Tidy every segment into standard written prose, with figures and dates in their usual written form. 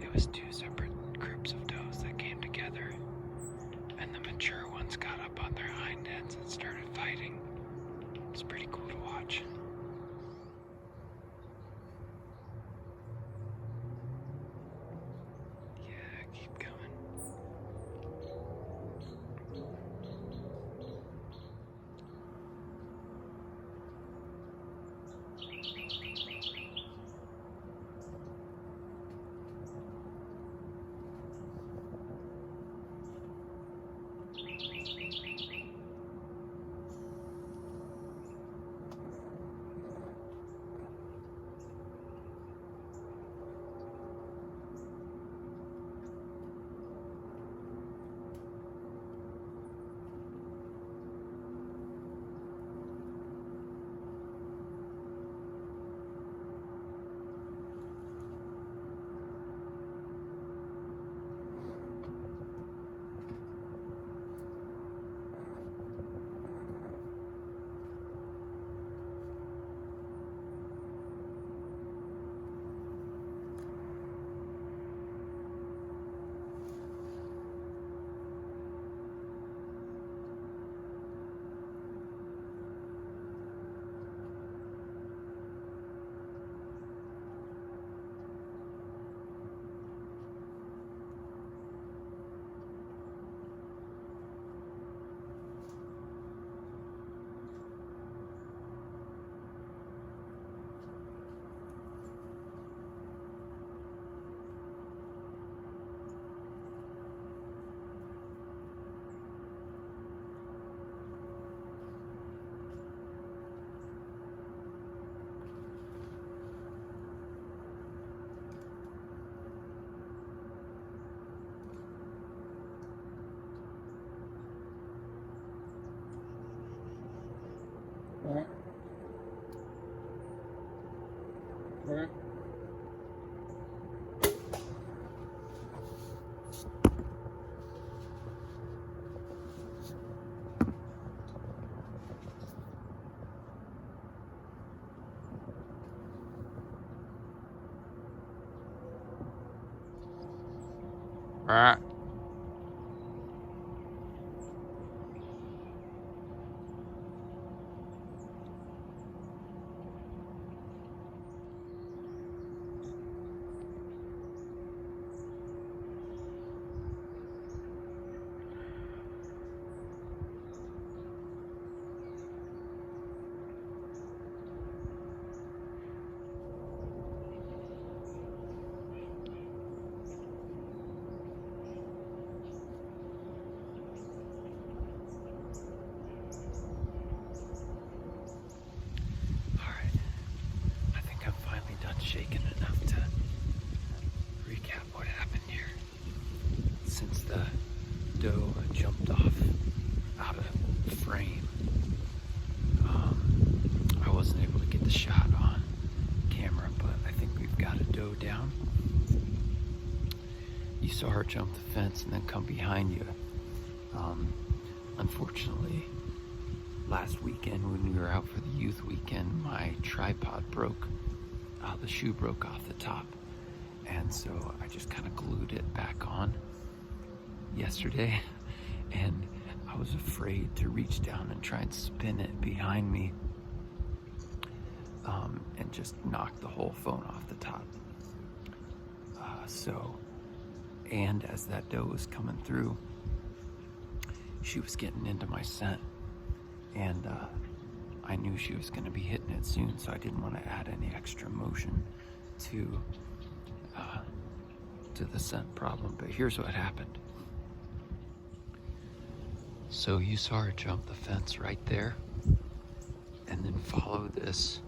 it was two separate groups of does that came together, and the mature ones got up on their hind ends and started fighting. It's pretty cool to watch. Yeah, keep going. Right. Shaken enough to recap what happened here. Since the doe jumped off out of frame, I wasn't able to get the shot on camera, but I think we've got a doe down. You saw her jump the fence and then come behind you. Unfortunately, last weekend when we were out for the youth weekend, my tripod broke. The shoe broke off the top, and so I just kind of glued it back on yesterday, and I was afraid to reach down and try and spin it behind me and just knock the whole phone off the top. And as that doe was coming through, she was getting into my scent, and I knew she was going to be hitting it soon, so I didn't want to add any extra motion to the scent problem. But here's what happened. So you saw her jump the fence right there, and then follow this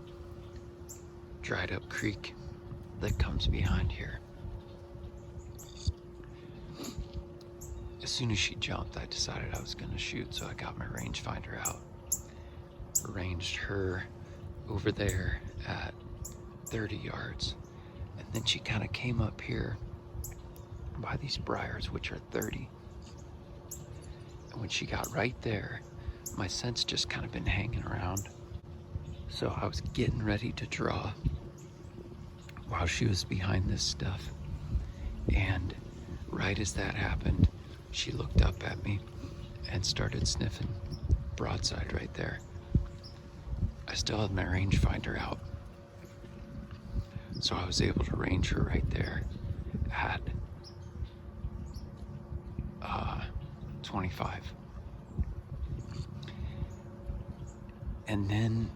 dried up creek that comes behind here. As soon as she jumped, I decided I was going to shoot, so I got my rangefinder out. Arranged her over there at 30 yards, and then she kind of came up here by these briars, which are 30. And when she got right there, my scent's just kind of been hanging around, so I was getting ready to draw while she was behind this stuff, And right as that happened, she looked up at me and started sniffing broadside right there. I still had my rangefinder out, so I was able to range her right there at 25. And then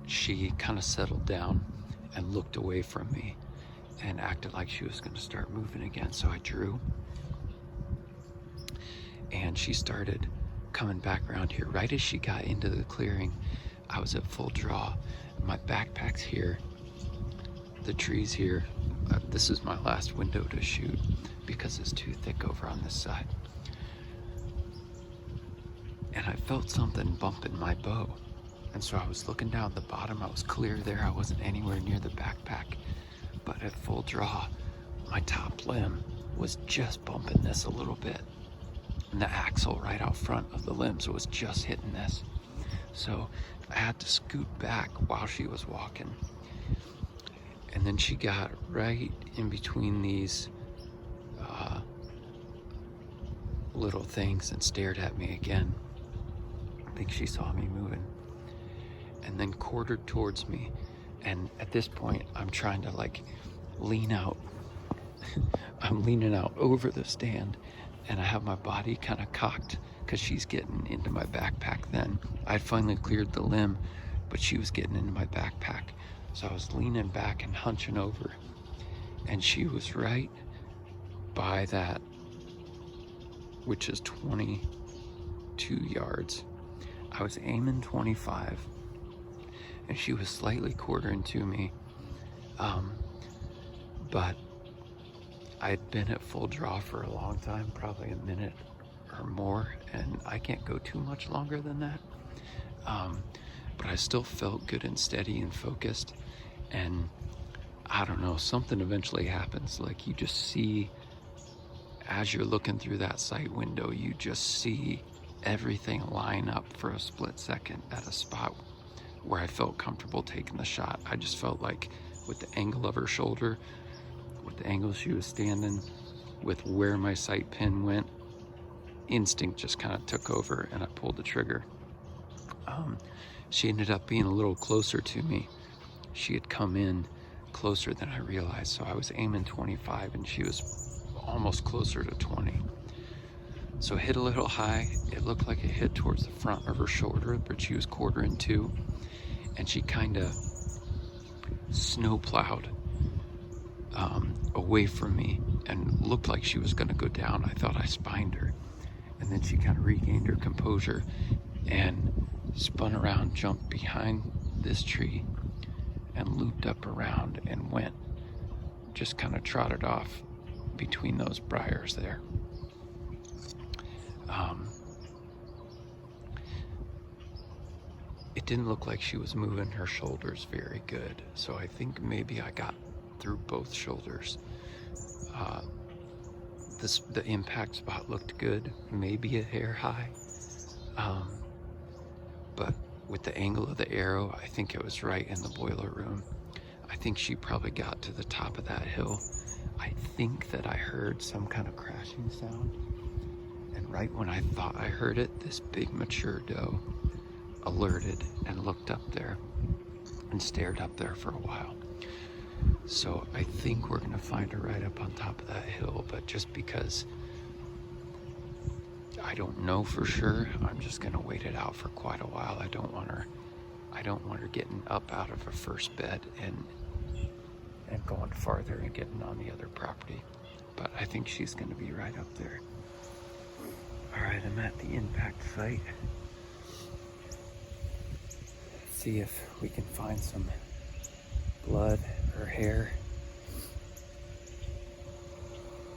she kind of settled down and looked away from me and acted like she was going to start moving again. So I drew, and she started coming back around here. Right as she got into the clearing, I was at full draw. My backpack's here, the tree's here. This is my last window to shoot because it's too thick over on this side. And I felt something bumping my bow. And so I was looking down at the bottom. I was clear there. I wasn't anywhere near the backpack. But at full draw, my top limb was just bumping this a little bit. And the axle right out front of the limbs was just hitting this. So I had to scoot back while she was walking. And then she got right in between these little things and stared at me again. I think she saw me moving. And then quartered towards me. And at this point, I'm trying to like lean out. I'm leaning out over the stand, and I have my body kind of cocked because she's getting into my backpack then. I'd finally cleared the limb, but she was getting into my backpack. So I was leaning back and hunching over, and she was right by that, which is 22 yards. I was aiming 25, and she was slightly quartering to me, but I'd been at full draw for a long time, probably a minute or more, and I can't go too much longer than that. But I still felt good and steady and focused, and I don't know, something eventually happens. Like you just see, as you're looking through that sight window, you just see everything line up for a split second at a spot where I felt comfortable taking the shot. I just felt like with the angle of her shoulder, with the angle she was standing, with where my sight pin went, instinct just kind of took over and I pulled the trigger. She ended up being a little closer to me. She had come in closer than I realized, so I was aiming 25 and she was almost closer to 20. So hit a little high. It looked like it hit towards the front of her shoulder, but she was quartering too, and she kind of snowplowed away from me and looked like she was going to go down. I thought I spined her, and then she kind of regained her composure and spun around, jumped behind this tree, and looped up around and went, just kind of trotted off between those briars there. It didn't look like she was moving her shoulders very good, so I think maybe I got through both shoulders. The impact spot looked good, maybe a hair high, but with the angle of the arrow, I think it was right in the boiler room. I think she probably got to the top of that hill. I think that I heard some kind of crashing sound, and right when I thought I heard it, this big mature doe alerted and looked up there and stared up there for a while. So I think we're gonna find her right up on top of that hill, but just because I don't know for sure, I'm just gonna wait it out for quite a while. I don't want her getting up out of her first bed and going farther and getting on the other property. But I think she's gonna be right up there. All right, I'm at the impact site. See if we can find some blood or hair.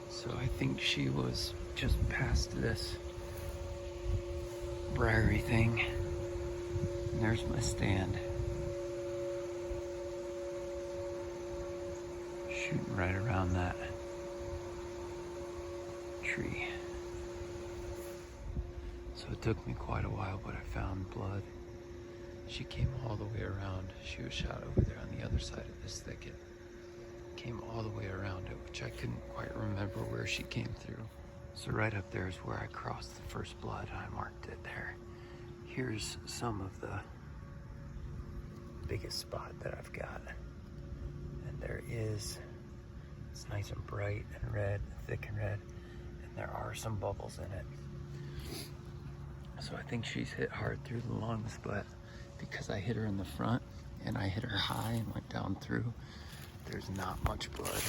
So I think she was just past this briery thing. And there's my stand. Shooting right around that tree. So it took me quite a while, but I found blood. She came all the way around. She was shot over there on the other side of this thicket. came all the way around it, which I couldn't quite remember where she came through. So right up there is where I crossed the first blood. I marked it there. Here's some of the biggest spot that I've got. And there is, it's nice and bright and red, thick and red, and there are some bubbles in it. So I think she's hit hard through the lungs, but because I hit her in the front and I hit her high and went down through, there's not much blood.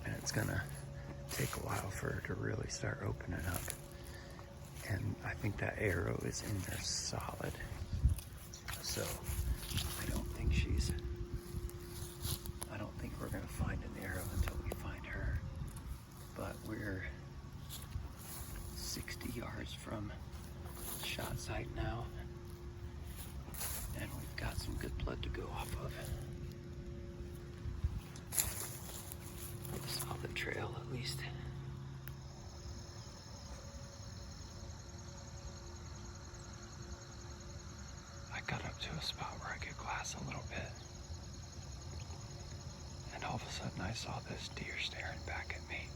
And it's gonna take a while for her to really start opening up. And I think that arrow is in there solid. So I don't think we're gonna find an arrow until we find her. But we're 60 yards from the shot site now. And we've got some good blood to go off of. Saw the trail at least. I got up to a spot where I could glass a little bit. And all of a sudden I saw this deer staring back at me.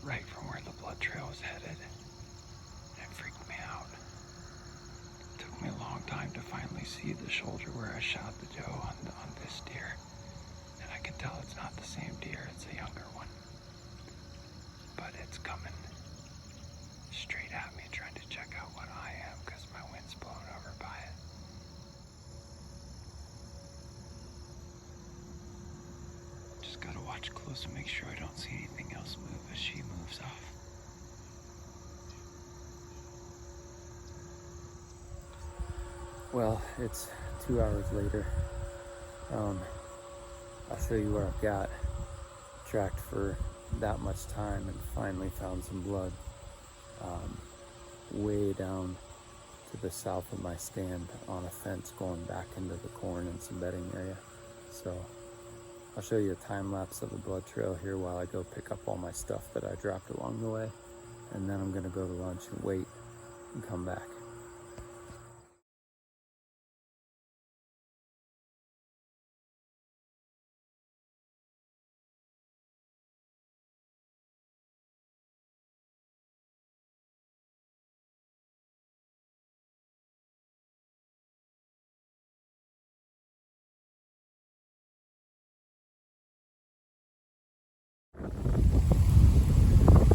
Right from where the blood trail was headed. It freaked me out. It took me a long time to finally see the shoulder where I shot the doe on this deer. And I can tell it's not the same deer, it's a younger one. But it's coming straight at me, trying to check out what I am because my wind's blown over by it. Just gotta watch close and make sure I don't see anything else move as she moves off. Well, it's 2 hours later. I'll show you what I've got. Tracked for that much time and finally found some blood way down to the south of my stand on a fence going back into the corn and some bedding area. So I'll show you a time lapse of the blood trail here while I go pick up all my stuff that I dropped along the way, and then I'm gonna go to lunch and wait and come back.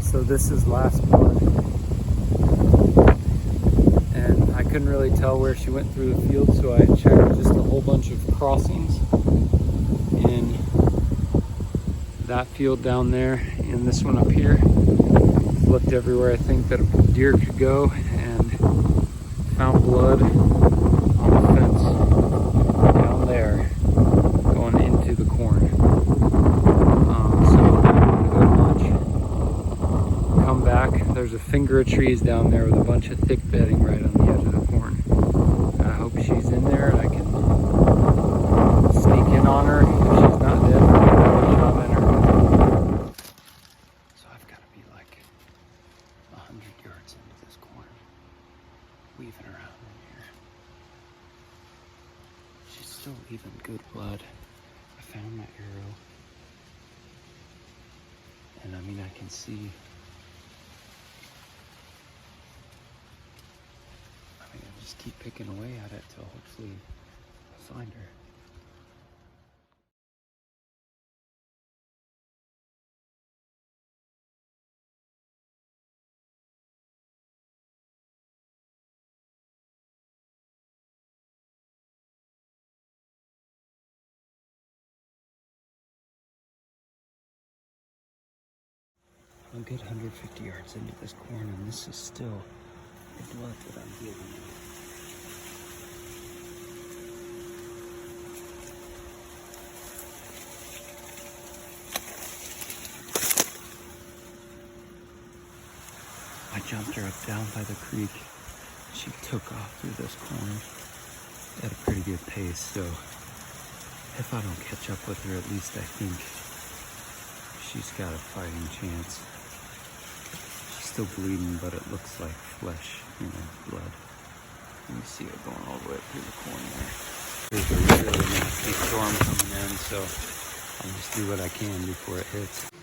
So this is last blood, and I couldn't really tell where she went through the field, so I checked just a whole bunch of crossings in that field down there and this one up here. Looked everywhere I think that a deer could go and found blood on the fence down there going into the corn. There's a finger of trees down there with a bunch of thick bedding right on the edge of the corn. I hope she's in there and I can sneak in on her if she's not dead or get another shot in her. So I've got to be like 100 yards into this corn, weaving around in here. She's still leaving good blood. I found my arrow. And I mean, I can see just keep picking away at it till hopefully I find her. I'm a good 150 yards into this corn, and this is still the blood that I'm dealing with. I jumped her up down by the creek. She took off through this corn at a pretty good pace, so if I don't catch up with her, at least I think she's got a fighting chance. She's still bleeding, but it looks like flesh, blood. You see it going all the way through the corn there. There's a really nasty storm coming in. so I'll just do what I can before it hits.